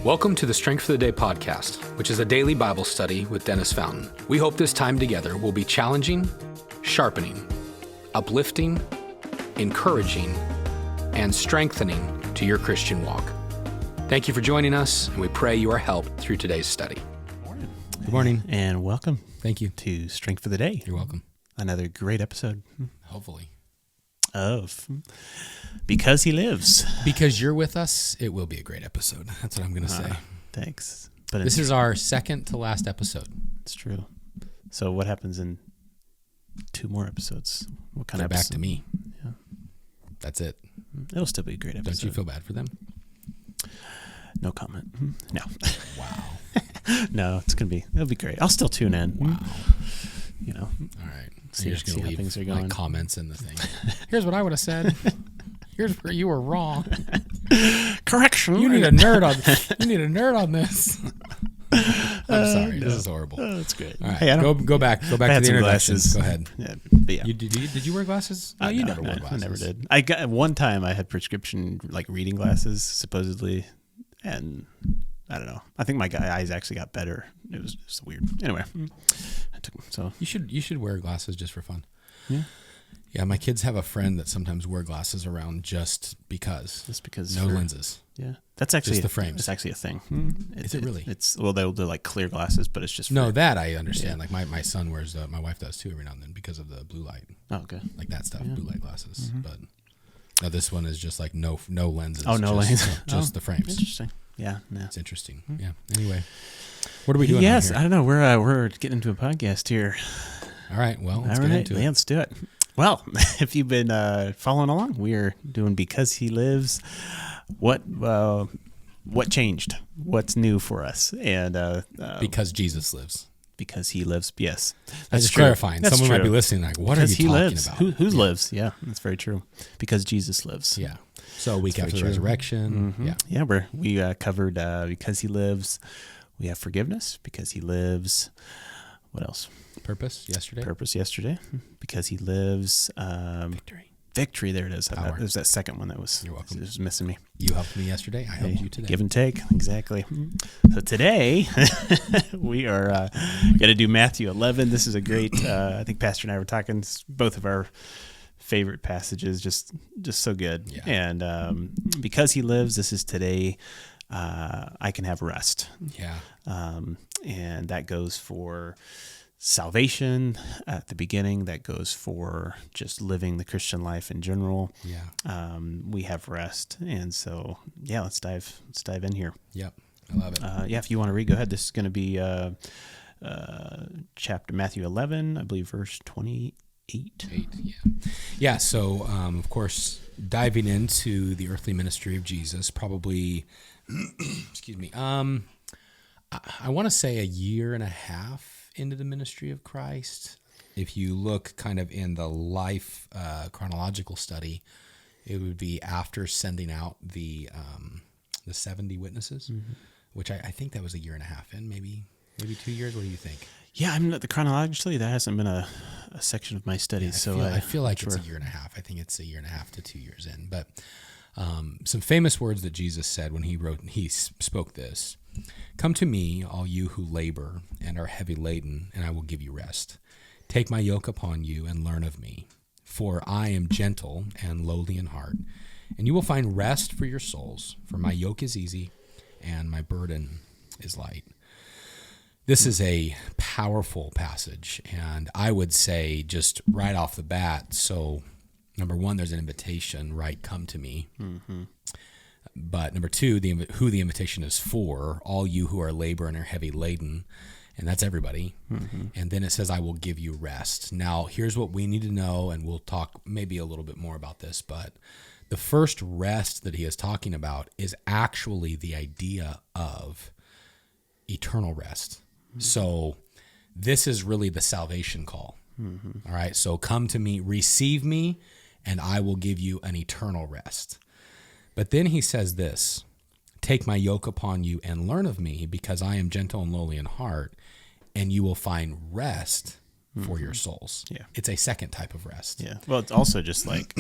Welcome to the Strength for the Day podcast, which is a daily Bible study with Dennis Fountain. We hope this time together will be challenging, sharpening, uplifting, encouraging, and strengthening to your Christian walk. Thank you for joining us, and we pray you are helped through today's study. Good morning. And welcome. Thank you. To Strength for the Day. You're welcome. Another great episode. Hopefully. Of Because He Lives. Because you're with us, it will be a great episode. That's what I'm going to say. Thanks. But This is our second to last episode. It's true. So what happens in 2 more episodes? What kind They're of back episode? to me. Yeah. That's it. It'll still be a great episode. Don't you feel bad for them? No comment. No. Wow. No, it'll be great. I'll still tune in. Wow. You know. All right. See, You're just going how to leave things are going. like comments in the thing. Here's what I would have said. Here's where you were wrong. Correction. You need a nerd on this. I'm sorry. No. This is horrible. Oh, that's great. All right. Hey, Go back to the introductions. glasses. Go ahead. Yeah, but yeah. Did you wear glasses? No, you never wore glasses. I never did. I got one time I had prescription like reading glasses supposedly, and I don't know. I think my eyes actually got better. It was just weird. Anyway, I took them. So You should wear glasses just for fun. yeah, Yeah, my kids have a friend that sometimes wear glasses around just because. No lenses. Yeah, that's actually Just the frames. It's actually a thing. Is it really? It's they'll do like clear glasses, but it's just No, for, that I understand. Like my son wears, my wife does too every now and then because of the blue light. Oh, okay. Like that stuff, Yeah. blue light glasses. But now this one is just like no lenses. Oh, no lenses. Just the frames. Interesting. Yeah. No. It's interesting. Yeah. Anyway, what are we doing? Yes, here? I don't know. We're getting into a podcast here. All right. Well, let's All get right, into it. yeah, let's do it. Well, if you've been following along, we are doing Because He Lives. What changed? What's new for us? And Because Jesus lives. Because He lives. Yes, That's true. clarifying. That's Someone might true. be listening like, what Because are He you talking lives. about? Who lives? Yeah, that's very true. Because Jesus lives. Yeah. So a week That's after the very true. resurrection. Mhm. Yeah. Yeah, we covered Because He Lives. We have forgiveness because He lives. What else? Purpose yesterday. Purpose yesterday because He lives. Victory. There it is. Power. There's that second one that was. You're welcome. It was missing me. You helped me yesterday. I helped you today. Give and take. Exactly. So today we are going to do Matthew 11. This is a great. I think Pastor and I were talking. It's both of our favorite passages. Just so good. Yeah. And because He lives, this is today. I can have rest. Yeah. And that goes for salvation at the beginning. That goes for just living the Christian life in general. Yeah. We have rest. And so, yeah, let's dive in here. Yep. I love it. Yeah, if you want to read, go ahead. This is going to be chapter Matthew 11, I believe, verse 28. 8. Yeah. Yeah. So, of course, diving into the earthly ministry of Jesus, probably, excuse me. I want to say a year and a half into the ministry of Christ. If you look kind of in the life chronological study, it would be after sending out the 70 witnesses, which I think that was a year and a half in, maybe 2 years. What do you think? Yeah, I'm not chronologically. That hasn't been a section of my studies. I feel like it's a year and a half. I think it's a year and a half to 2 years in. But some famous words that Jesus said when he spoke this: "Come to me, all you who labor and are heavy laden, and I will give you rest. Take my yoke upon you and learn of me, for I am gentle and lowly in heart, and you will find rest for your souls. For my yoke is easy, and my burden is light." This is a powerful passage, and I would say just right off the bat, so number one, there's an invitation, right? Come to me. Mm-hmm. But number two, who the invitation is for, all you who are labor and are heavy laden, and that's everybody. Mm-hmm. And then it says, I will give you rest. Now, here's what we need to know, and we'll talk maybe a little bit more about this, but the first rest that he is talking about is actually the idea of eternal rest. So this is really the salvation call. Mm-hmm. All right. So come to me, receive me, and I will give you an eternal rest. But then he says this: take my yoke upon you and learn of me, because I am gentle and lowly in heart, and you will find rest for your souls. Yeah. It's a second type of rest. Yeah. Well, it's also just like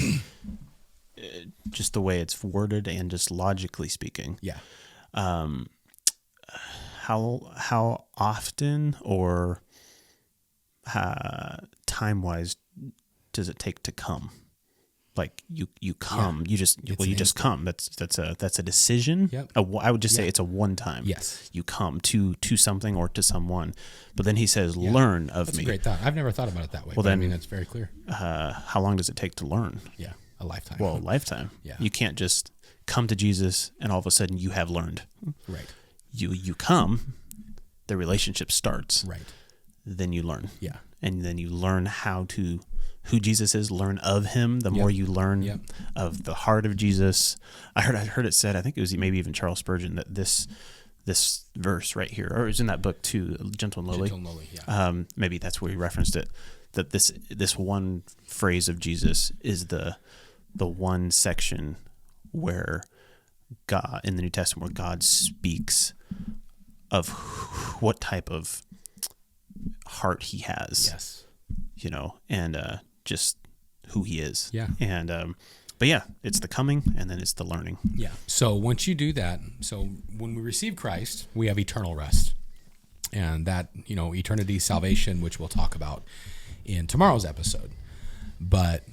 just the way it's worded and just logically speaking. Yeah. how often or time wise does it take to come? Like you come, you just come. That's a decision. Yep. I would just say it's a one time. Yes. You come to something or to someone. But then he says, learn of That's me. a great thought. I've never thought about it that way. Well, but then, I mean, that's very clear. How long does it take to learn? Yeah, a lifetime. Well, a lifetime. Yeah. You can't just come to Jesus and all of a sudden you have learned. Right. You come, the relationship starts. Right. Then you learn. Yeah. And then you learn who Jesus is, learn of him. The more you learn of the heart of Jesus. I heard it said, I think it was maybe even Charles Spurgeon, that this verse right here, or it was in that book too, Gentle and Lowly. Gentle and Lowly, yeah. Maybe that's where he referenced it, that this one phrase of Jesus is the one section where God, in the New Testament, where God speaks of what type of heart he has. Yes. And just who he is. Yeah. And, but yeah, it's the coming and then it's the learning. Yeah. So once you do that, so when we receive Christ, we have eternal rest. And that, eternity salvation, which we'll talk about in tomorrow's episode. But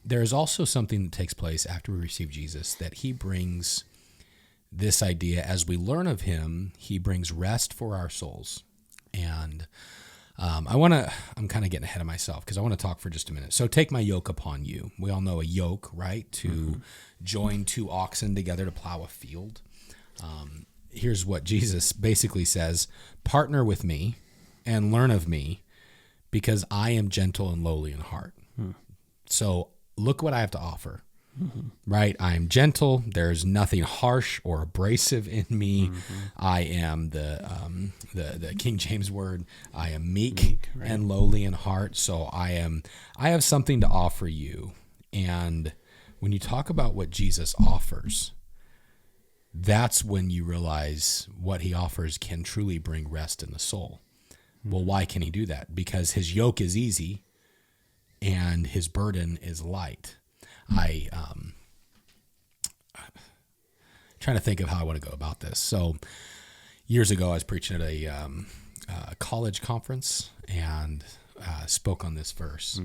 there's also something that takes place after we receive Jesus, that he brings this idea, as we learn of him, he brings rest for our souls. And I'm kind of getting ahead of myself because I want to talk for just a minute. So take my yoke upon you. We all know a yoke, right? To join two oxen together to plow a field. Here's what Jesus basically says: partner with me and learn of me, because I am gentle and lowly in heart. So look what I have to offer. Right? I am gentle. There's nothing harsh or abrasive in me. I am the King James word. I am meek right. and lowly in heart. So I have something to offer you. And when you talk about what Jesus offers, that's when you realize what he offers can truly bring rest in the soul. Well, why can he do that? Because his yoke is easy and his burden is light. Trying to think of how I want to go about this. So years ago, I was preaching at a college conference and spoke on this verse.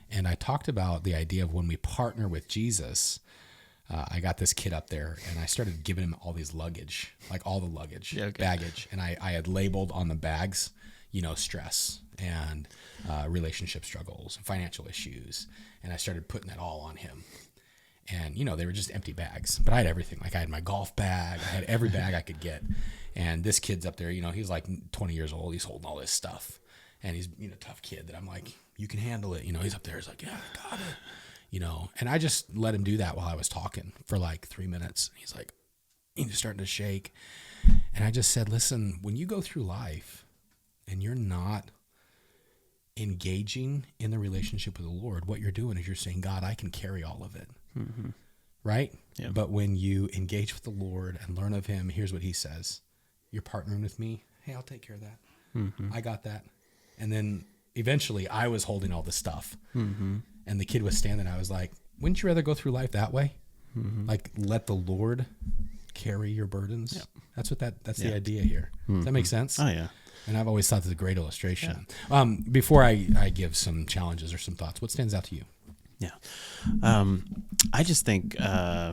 And I talked about the idea of when we partner with Jesus. I got this kid up there and I started giving him all these luggage, like all the luggage, baggage. And I had labeled on the bags, stress and relationship struggles and financial issues. And I started putting that all on him. And, they were just empty bags. But I had everything. Like I had my golf bag. I had every bag I could get. And this kid's up there, he's like 20 years old. He's holding all this stuff. And he's, a tough kid that I'm like, you can handle it. He's up there. He's like, yeah, I got it. And I just let him do that while I was talking for like 3 minutes. He's like, he's starting to shake. And I just said, listen, when you go through life and you're not engaging in the relationship with the Lord, what you're doing is you're saying, God, I can carry all of it. Right? Yeah. But when you engage with the Lord and learn of him, here's what he says: you're partnering with me. Hey, I'll take care of that. I got that. And then eventually I was holding all the stuff. And the kid was standing. I was like, wouldn't you rather go through life that way? Like let the Lord carry your burdens. Yep. That's the idea here. Does that make sense? Oh yeah. And I've always thought that's a great illustration. Yeah. Before I give some challenges or some thoughts, what stands out to you? Yeah. I just think, I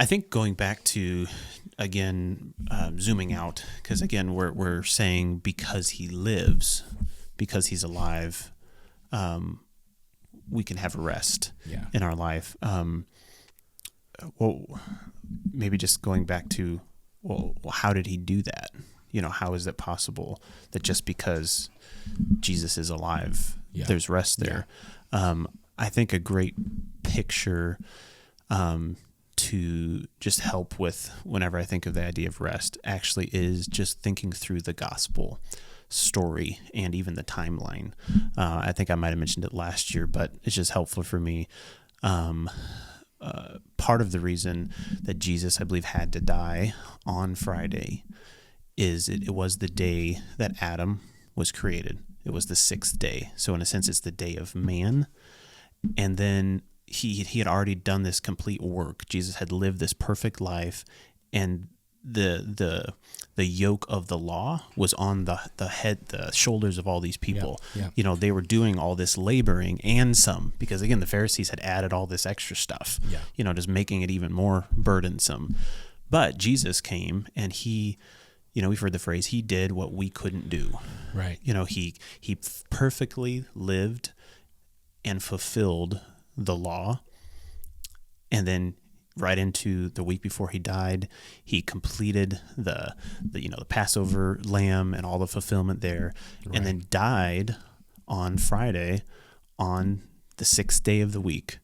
think going back to, again, zooming out, because again, we're saying because he lives, because he's alive, we can have rest in our life. Well, maybe just going back to, well, how did he do that? How is it possible that just because Jesus is alive, there's rest there? I think a great picture to just help with whenever I think of the idea of rest actually is just thinking through the gospel story and even the timeline. I think I might have mentioned it last year, but it's just helpful for me. Part of the reason that Jesus, I believe, had to die on Friday is it was the day that Adam was created. It was the sixth day. So in a sense, it's the day of man. And then he had already done this complete work. Jesus had lived this perfect life, and the yoke of the law was on the shoulders of all these people. Yeah. They were doing all this laboring and some, because again, the Pharisees had added all this extra stuff, just making it even more burdensome. But Jesus came and he, we've heard the phrase, he did what we couldn't do. Right. He perfectly lived and fulfilled the law. And then right into the week before he died, he completed the Passover lamb and all the fulfillment there, and then died on Friday on the 6th day of the week.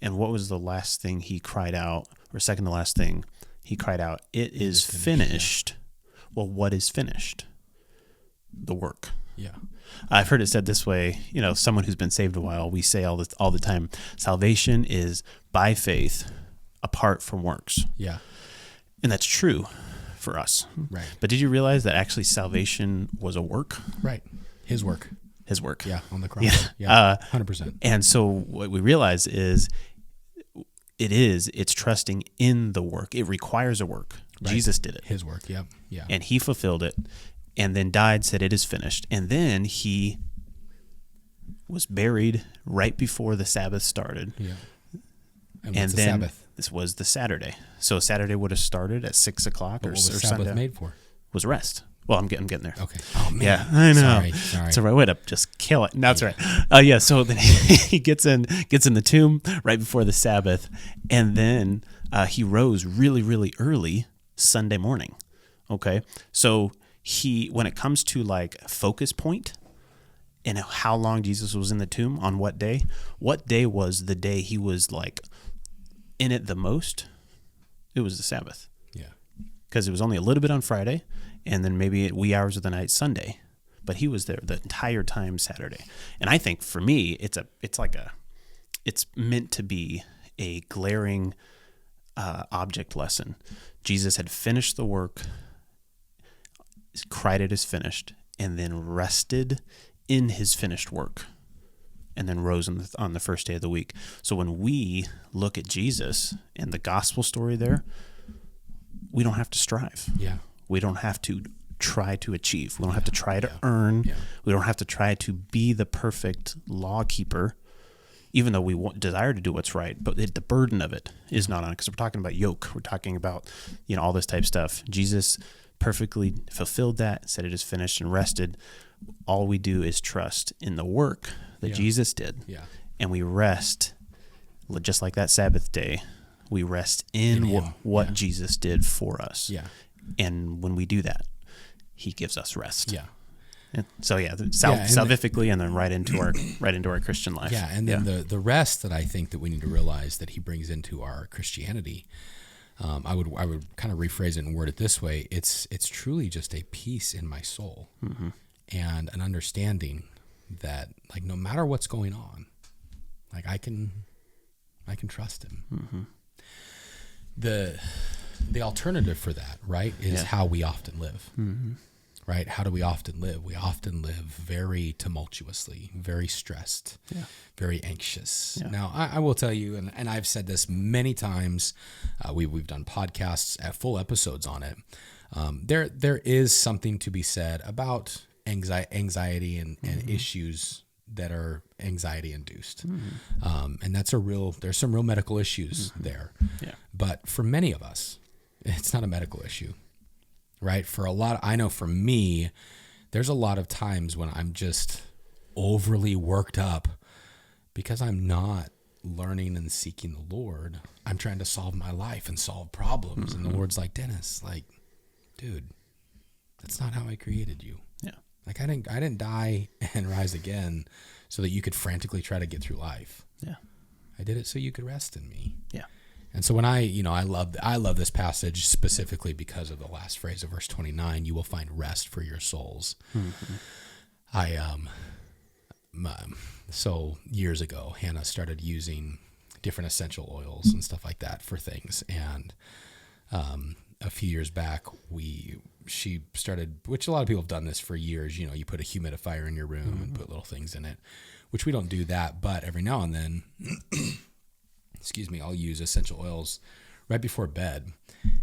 And what was the last thing he cried out, or second to last thing he cried out? It is finished. Well, what is finished? The work. Yeah. I've heard it said this way, someone who's been saved a while, we say all the time, salvation is by faith apart from works. Yeah. And that's true for us. Right. But did you realize that actually salvation was a work? Right. His work. His work. Yeah, on the cross. Yeah. 100%. And so what we realize is it's trusting in the work. It requires a work. Right. Jesus did it. His work. Yeah. Yeah. And he fulfilled it, and then died, said it is finished. And then he was buried right before the Sabbath started. Yeah. And then the Sabbath? This was the Saturday. So Saturday would have started at 6 o'clock, But or what was Sunday. Sabbath made for? Was rest. Well, I'm getting there. Okay. Oh man. Yeah, I know. Sorry. It's a right way to just kill it. No, that's right. Yeah. So then he gets in the tomb right before the Sabbath, and then he rose really, really early Sunday morning. Okay. So when it comes to like focus point and how long Jesus was in the tomb, on what day was the day he was like in it the most? It was the Sabbath. Yeah. Because it was only a little bit on Friday, and then maybe at wee hours of the night Sunday, but he was there the entire time Saturday. And I think for me, it's meant to be a glaring object lesson. Jesus had finished the work, cried it is finished, and then rested in his finished work, and then rose on the first day of the week. So when we look at Jesus and the gospel story there, we don't have to strive. Yeah. We don't have to try to achieve. We don't have to try to earn. Yeah. We don't have to try to be the perfect law keeper, even though we desire to do what's right. But the burden of it is not on, because we're talking about yoke. We're talking about, all this type of stuff. Jesus perfectly fulfilled that, said it is finished, and rested. All we do is trust in the work that Jesus did. Yeah. And we rest, just like that Sabbath day, we rest in what Jesus did for us. Yeah. And when we do that, he gives us rest. Yeah. And so salvifically, and then right into our Christian life. Yeah, and then the rest that I think that we need to realize that he brings into our Christianity, I would kind of rephrase it and word it this way: it's truly just a peace in my soul, mm-hmm. and an understanding that, like, no matter what's going on, like I can trust him. Mm-hmm. The alternative for that, right, is how we often live. Mm-hmm. Right? How do we often live? We often live very tumultuously, very stressed, very anxious. Yeah. Now, I will tell you, and I've said this many times, we've done podcasts, full episodes on it. There is something to be said about anxiety and issues that are anxiety induced. Mm-hmm. And there's some real medical issues there. Yeah. But for many of us, it's not a medical issue. Right? I know for me, there's a lot of times when I'm just overly worked up because I'm not learning and seeking the Lord. I'm trying to solve my life and solve problems. Mm-hmm. And the Lord's like, Dennis, like, dude, that's not how I created you. Yeah. Like I didn't die and rise again so that you could frantically try to get through life. Yeah. I did it so you could rest in me. Yeah. And so when I love this passage specifically because of the last phrase of verse 29, you will find rest for your souls. Mm-hmm. So years ago, Hannah started using different essential oils and stuff like that for things. And a few years back, she started, which a lot of people have done this for years. You put a humidifier in your room mm-hmm. and put little things in it, which we don't do that. But every now and then, I'll use essential oils right before bed.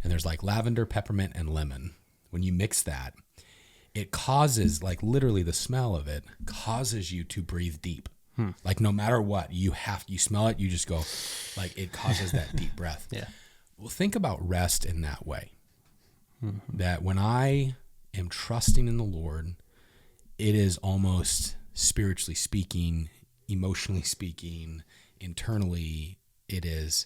And and there's like lavender, peppermint, and lemon. When you mix that, it causes, like literally the smell of it causes you to breathe deep. Like no matter what, you smell it, you just go, like it causes that deep breath. Yeah. Well, think about rest in that way. That when I am trusting in the Lord, it is almost spiritually speaking, emotionally speaking, internally, it is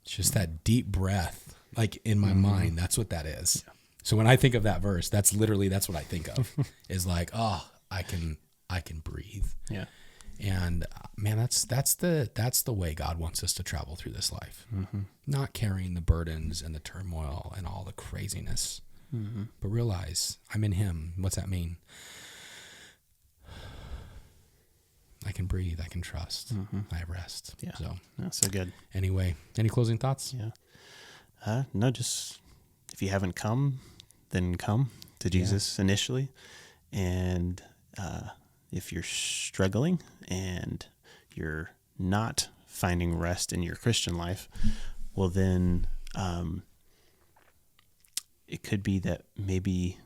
just that deep breath. Like in my mind, that's what that is. Yeah. So when I think of that verse, that's what I think of is like, oh, I can breathe. Yeah. And man, that's the way God wants us to travel through this life. Not carrying the burdens and the turmoil and all the craziness, but realize I'm in Him. What's that mean? I can breathe. I can trust. I have rest. Yeah. So that's so good. Anyway, any closing thoughts? Yeah. No, just if you haven't come, then come to Jesus initially. And if you're struggling and you're not finding rest in your Christian life, well, then it could be that maybe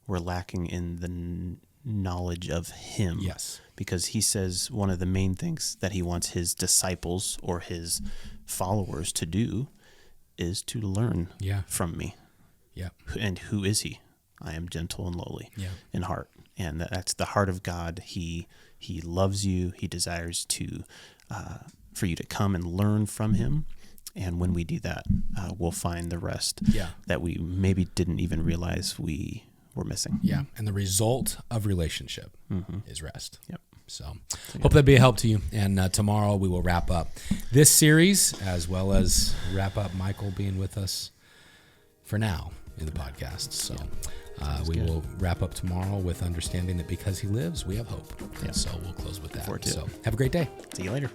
we're lacking in the knowledge of Him. Yes. Because He says one of the main things that He wants His disciples or His followers to do is to learn from me. Yeah. And who is He? I am gentle and lowly in heart. And that's the heart of God. He loves you. He desires to for you to come and learn from Him. And when we do that, we'll find the rest that we maybe didn't even realize we were missing. Yeah. And the result of relationship is rest. Yep. So hope that'd be a help to you. And tomorrow we will wrap up this series as well as wrap up Michael being with us for now in the podcast. So we will wrap up tomorrow with understanding that because He lives, we have hope. And so we'll close with that. So have a great day. See you later.